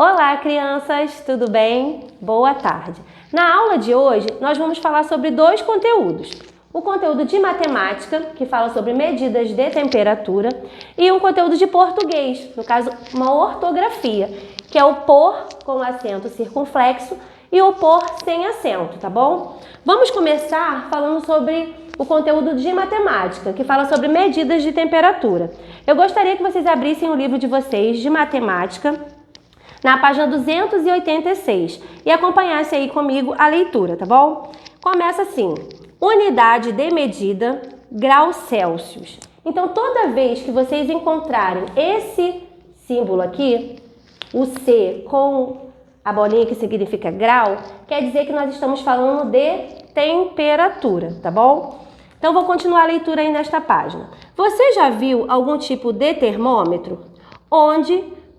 Olá, crianças, tudo bem? Boa tarde. Na aula de hoje, nós vamos falar sobre dois conteúdos. O conteúdo de matemática, que fala sobre medidas de temperatura, e um conteúdo de português, no caso, uma ortografia, que é o por com acento circunflexo e o por sem acento, tá bom? Vamos começar falando sobre o conteúdo de matemática, que fala sobre medidas de temperatura. Eu gostaria que vocês abrissem o livro de vocês de matemática, na página 286, e acompanhasse aí comigo a leitura, tá bom? Começa assim: unidade de medida, graus Celsius. Então, toda vez que vocês encontrarem esse símbolo aqui, o C com a bolinha que significa grau, quer dizer que nós estamos falando de temperatura, tá bom? Então, vou continuar a leitura aí nesta página. Você já viu algum tipo de termômetro?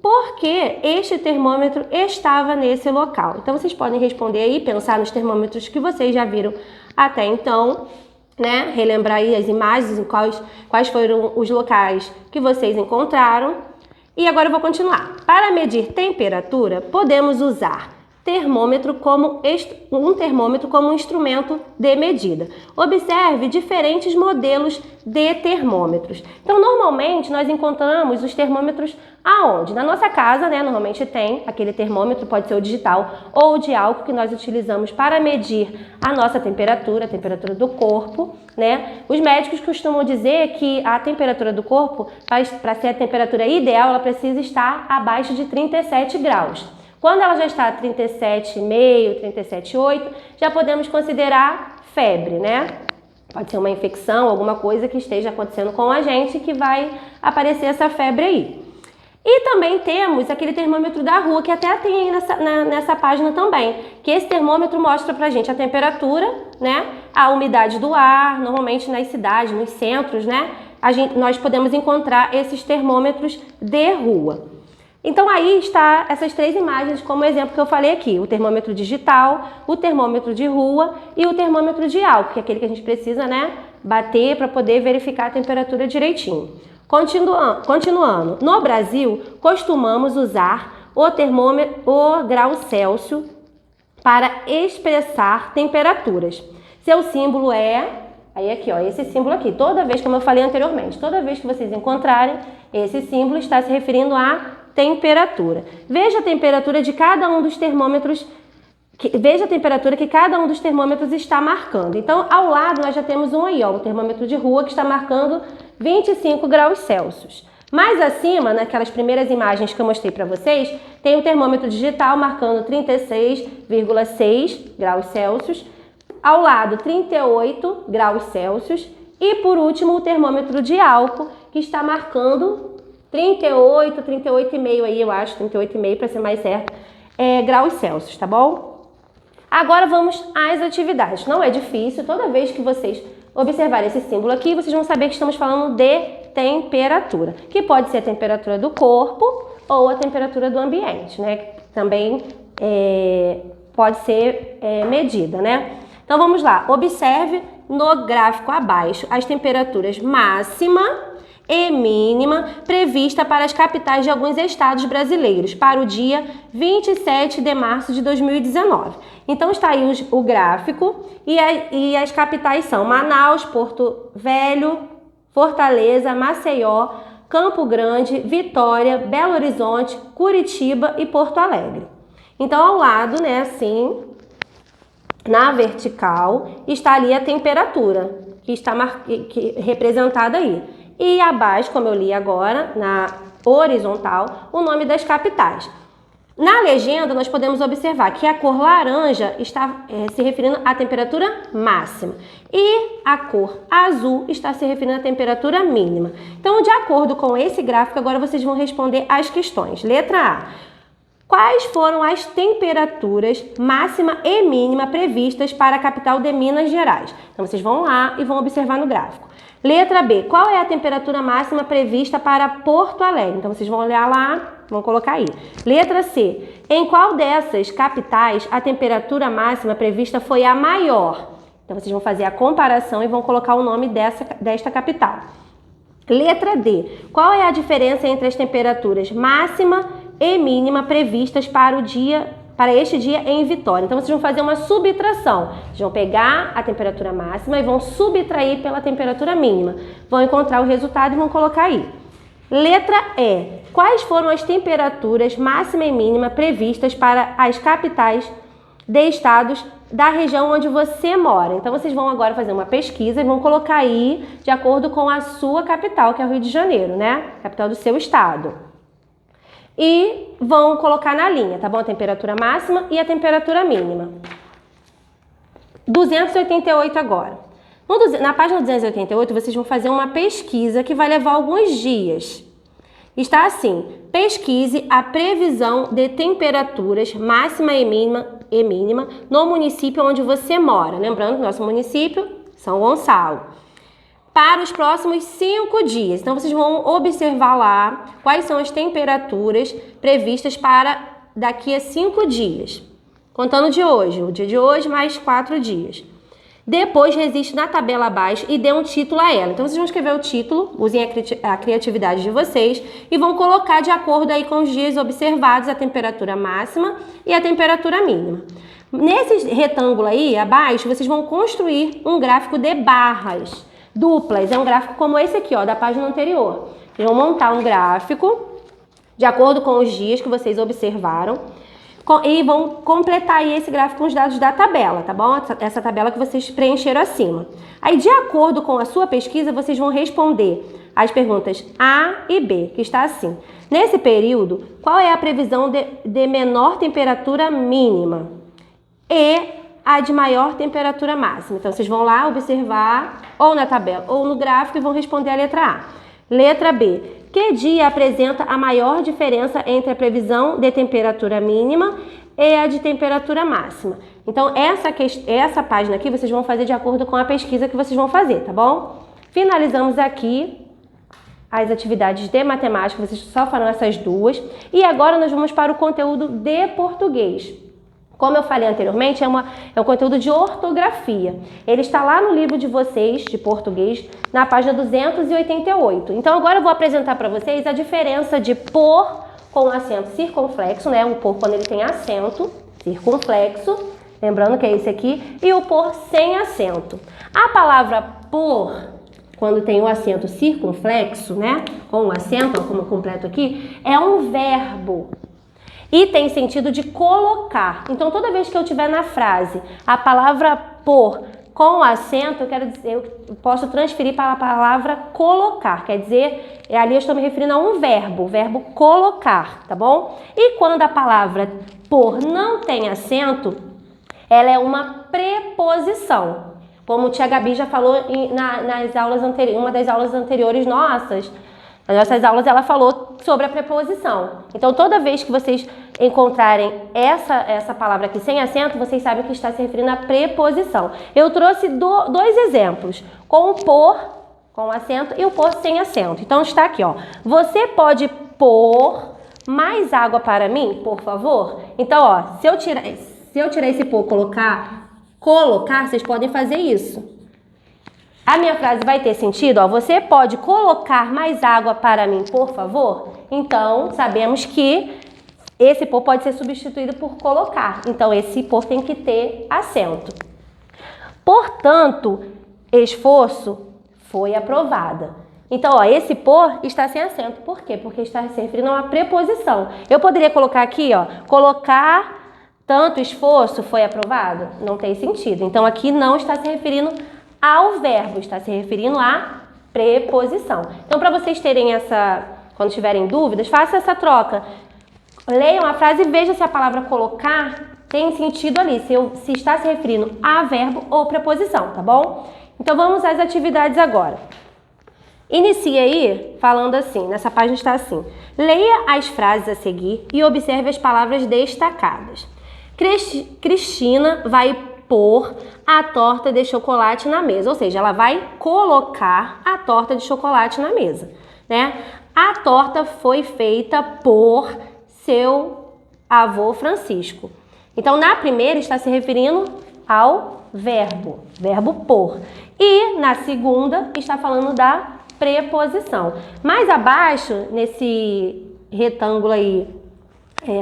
Por que este termômetro estava nesse local? Então, vocês podem responder aí, pensar nos termômetros que vocês já viram até então, né? Relembrar aí as imagens em quais foram os locais que vocês encontraram. E agora eu vou continuar. Para medir temperatura, podemos usar um termômetro como instrumento de medida. Observe diferentes modelos de termômetros. Então, normalmente, nós encontramos os termômetros aonde? Na nossa casa, né? Normalmente tem aquele termômetro, pode ser o digital ou o de álcool, que nós utilizamos para medir a nossa temperatura, a temperatura do corpo, né? Os médicos costumam dizer que a temperatura do corpo, para ser a temperatura ideal, ela precisa estar abaixo de 37 graus. Quando ela já está a 37,5, 37,8, já podemos considerar febre, né? Pode ser uma infecção, alguma coisa que esteja acontecendo com a gente que vai aparecer essa febre aí. E também temos aquele termômetro da rua, que até tem aí nessa página também, que esse termômetro mostra pra gente a temperatura, né? A umidade do ar, normalmente nas cidades, nos centros, né? Nós podemos encontrar esses termômetros de rua. Então aí está essas três imagens como exemplo que eu falei aqui: o termômetro digital, o termômetro de rua e o termômetro de álcool, que é aquele que a gente precisa, né, bater para poder verificar a temperatura direitinho. Continuando, no Brasil costumamos usar o grau Celsius para expressar temperaturas. Seu símbolo é aí aqui, ó, esse símbolo aqui. Toda vez, como eu falei anteriormente, toda vez que vocês encontrarem esse símbolo, está se referindo a temperatura. Veja a temperatura de cada um dos termômetros, veja a temperatura que cada um dos termômetros está marcando. Então, ao lado nós já temos um aí, ó, o termômetro de rua, que está marcando 25 graus Celsius. Mais acima, naquelas primeiras imagens que eu mostrei para vocês, tem o termômetro digital marcando 36,6 graus Celsius. Ao lado, 38 graus Celsius. E, por último, o termômetro de álcool, que está marcando 38,5 aí, eu acho, 38,5 para ser mais certo, graus Celsius, tá bom? Agora vamos às atividades. Não é difícil, toda vez que vocês observarem esse símbolo aqui, vocês vão saber que estamos falando de temperatura, que pode ser a temperatura do corpo ou a temperatura do ambiente, né? Que também pode ser medida, né? Então vamos lá, observe no gráfico abaixo as temperaturas máxima e mínima prevista para as capitais de alguns estados brasileiros para o dia 27 de março de 2019. Então está aí o gráfico e as capitais são Manaus, Porto Velho, Fortaleza, Maceió, Campo Grande, Vitória, Belo Horizonte, Curitiba e Porto Alegre. Então ao lado, né, assim, na vertical, está ali a temperatura que está representada aí. E abaixo, como eu li agora, na horizontal, o nome das capitais. Na legenda, nós podemos observar que a cor laranja está se referindo à temperatura máxima e a cor azul está se referindo à temperatura mínima. Então, de acordo com esse gráfico, agora vocês vão responder as questões. Letra A. Quais foram as temperaturas máxima e mínima previstas para a capital de Minas Gerais? Então, vocês vão lá e vão observar no gráfico. Letra B. Qual é a temperatura máxima prevista para Porto Alegre? Então, vocês vão olhar lá, vão colocar aí. Letra C. Em qual dessas capitais a temperatura máxima prevista foi a maior? Então, vocês vão fazer a comparação e vão colocar o nome desta capital. Letra D. Qual é a diferença entre as temperaturas máxima e mínima previstas para este dia em Vitória. Então, vocês vão fazer uma subtração. Vocês vão pegar a temperatura máxima e vão subtrair pela temperatura mínima. Vão encontrar o resultado e vão colocar aí. Letra E. Quais foram as temperaturas máxima e mínima previstas para as capitais de estados da região onde você mora? Então, vocês vão agora fazer uma pesquisa e vão colocar aí de acordo com a sua capital, que é o Rio de Janeiro, né? Capital do seu estado. E vão colocar na linha, tá bom? A temperatura máxima e a temperatura mínima. 288 agora. Na página 288, vocês vão fazer uma pesquisa que vai levar alguns dias. Está assim: pesquise a previsão de temperaturas máxima e mínima no município onde você mora. Lembrando que nosso município, São Gonçalo. Para os próximos 5 dias. Então, vocês vão observar lá quais são as temperaturas previstas para daqui a 5 dias. Contando de hoje, o dia de hoje mais 4 dias. Depois, resiste na tabela abaixo e dê um título a ela. Então, vocês vão escrever o título, usem a criatividade de vocês e vão colocar de acordo aí com os dias observados a temperatura máxima e a temperatura mínima. Nesse retângulo aí abaixo, vocês vão construir um gráfico de barras duplas. É um gráfico como esse aqui, ó, da página anterior. Vocês vão montar um gráfico de acordo com os dias que vocês observaram e vão completar aí esse gráfico com os dados da tabela, tá bom? Essa tabela que vocês preencheram acima. Aí, de acordo com a sua pesquisa, vocês vão responder as perguntas A e B, que está assim. Nesse período, qual é a previsão de menor temperatura mínima? E a de maior temperatura máxima. Então, vocês vão lá observar ou na tabela ou no gráfico e vão responder a letra A. Letra B. Que dia apresenta a maior diferença entre a previsão de temperatura mínima e a de temperatura máxima? Então, essa página aqui vocês vão fazer de acordo com a pesquisa que vocês vão fazer, tá bom? Finalizamos aqui as atividades de matemática, vocês só farão essas duas. E agora nós vamos para o conteúdo de português. Como eu falei anteriormente, é um conteúdo de ortografia. Ele está lá no livro de vocês, de português, na página 288. Então, agora eu vou apresentar para vocês a diferença de por com acento circunflexo, né? O por quando ele tem acento circunflexo, lembrando que é esse aqui, e o por sem acento. A palavra por, quando tem o acento circunflexo, né? Com o acento, como completo aqui, é um verbo. E tem sentido de colocar. Então, toda vez que eu tiver na frase a palavra por com acento, eu posso transferir para a palavra colocar. Quer dizer, ali eu estou me referindo a um verbo, o verbo colocar, tá bom? E quando a palavra por não tem acento, ela é uma preposição. Como a tia Gabi já falou nas aulas anteriores, uma das aulas anteriores nossas, nas nossas aulas ela falou sobre a preposição. Então, toda vez que vocês encontrarem essa palavra aqui sem acento, vocês sabem que está se referindo à preposição. Eu trouxe dois exemplos, com o por com acento e o por sem acento. Então, está aqui, ó. Você pode pôr mais água para mim, por favor? Então, ó, se eu tirar esse por, colocar, vocês podem fazer isso. A minha frase vai ter sentido, ó, você pode colocar mais água para mim, por favor? Então, sabemos que esse por pode ser substituído por colocar. Então, esse por tem que ter acento. Portanto, esforço foi aprovada. Então, ó, esse por está sem acento. Por quê? Porque está se referindo a uma preposição. Eu poderia colocar aqui, ó, colocar tanto esforço foi aprovado? Não tem sentido. Então, aqui não está se referindo ao verbo, está se referindo à preposição. Então, para vocês terem quando tiverem dúvidas, façam essa troca. Leiam a frase e vejam se a palavra colocar tem sentido ali, se está se referindo a verbo ou preposição, tá bom? Então, vamos às atividades agora. Inicie aí falando assim, nessa página está assim. Leia as frases a seguir e observe as palavras destacadas. Cristina vai pôr a torta de chocolate na mesa, ou seja, ela vai colocar a torta de chocolate na mesa, né? A torta foi feita por seu avô Francisco. Então, na primeira está se referindo ao verbo pôr. E na segunda está falando da preposição. Mais abaixo, nesse retângulo aí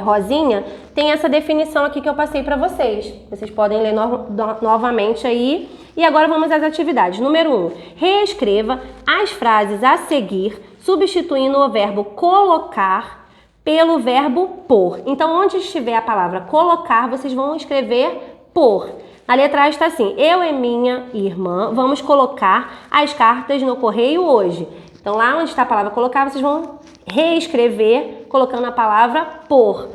rosinha, tem essa definição aqui que eu passei para vocês. Vocês podem ler novamente aí. E agora vamos às atividades. Número 1. Reescreva as frases a seguir, substituindo o verbo colocar pelo verbo pôr. Então, onde estiver a palavra colocar, vocês vão escrever pôr. A letra A está assim: eu e minha irmã vamos colocar as cartas no correio hoje. Então, lá onde está a palavra colocar, vocês vão reescrever colocando a palavra pôr,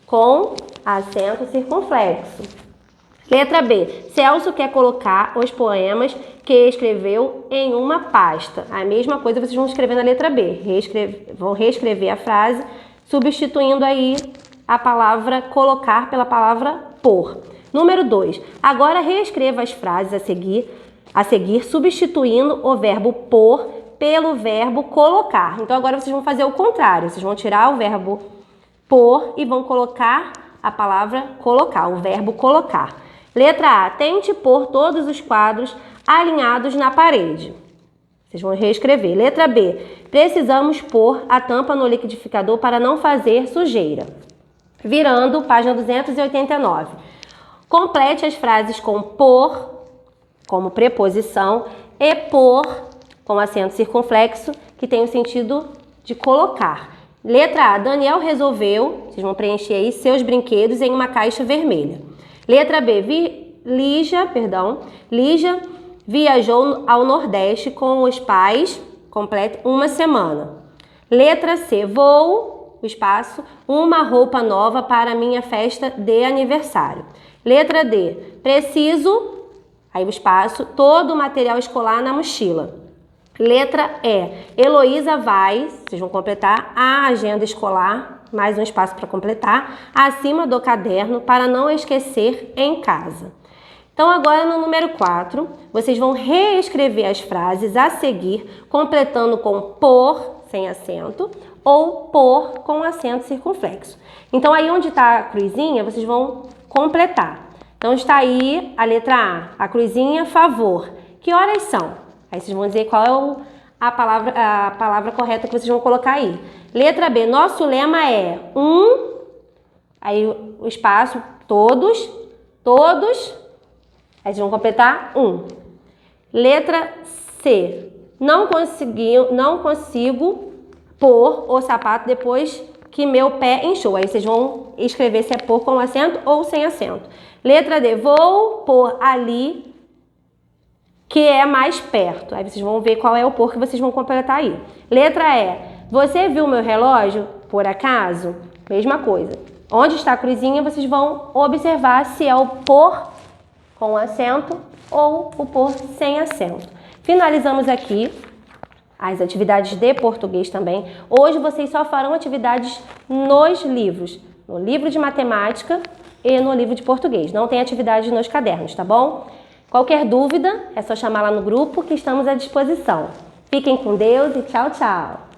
com acento circunflexo. Letra B. Celso quer colocar os poemas que escreveu em uma pasta. A mesma coisa vocês vão escrever na letra B. Vão reescrever a frase, substituindo aí a palavra colocar pela palavra pôr. Número 2. Agora reescreva as frases a seguir, substituindo o verbo pôr pelo verbo colocar. Então agora vocês vão fazer o contrário. Vocês vão tirar o verbo pôr e vão colocar a palavra colocar, o verbo colocar. Letra A. Tente pôr todos os quadros alinhados na parede. Vocês vão reescrever. Letra B. Precisamos pôr a tampa no liquidificador para não fazer sujeira. Virando, página 289. Complete as frases com por, como preposição, e por, com acento circunflexo, que tem o sentido de colocar. Letra A. Daniel resolveu, vocês vão preencher aí, seus brinquedos em uma caixa vermelha. Letra B. Lígia viajou ao Nordeste com os pais, completa, uma semana. Letra C. Vou, o espaço, uma roupa nova para minha festa de aniversário. Letra D. Preciso, aí o espaço, todo o material escolar na mochila. Letra E. Heloísa vai, vocês vão completar, a agenda escolar, mais um espaço para completar, acima do caderno para não esquecer em casa. Então agora no número 4, vocês vão reescrever as frases a seguir, completando com por, sem acento, ou por, com acento circunflexo. Então aí onde está a cruzinha, vocês vão completar. Então está aí a letra A, a cruzinha, favor. Que horas são? Aí vocês vão dizer qual é a palavra correta que vocês vão colocar aí. Letra B, nosso lema é aí o espaço, todos, aí vocês vão completar Letra C, não consigo pôr o sapato depois que meu pé inchou. Aí vocês vão escrever se é pôr com acento ou sem acento. Letra D, vou pôr ali, que é mais perto. Aí vocês vão ver qual é o por que vocês vão completar aí. Letra E. Você viu meu relógio, por acaso? Mesma coisa. Onde está a cruzinha, vocês vão observar se é o por com acento ou o por sem acento. Finalizamos aqui as atividades de português também. Hoje vocês só farão atividades nos livros. No livro de matemática e no livro de português. Não tem atividade nos cadernos, tá bom? Qualquer dúvida, é só chamar lá no grupo que estamos à disposição. Fiquem com Deus e tchau, tchau!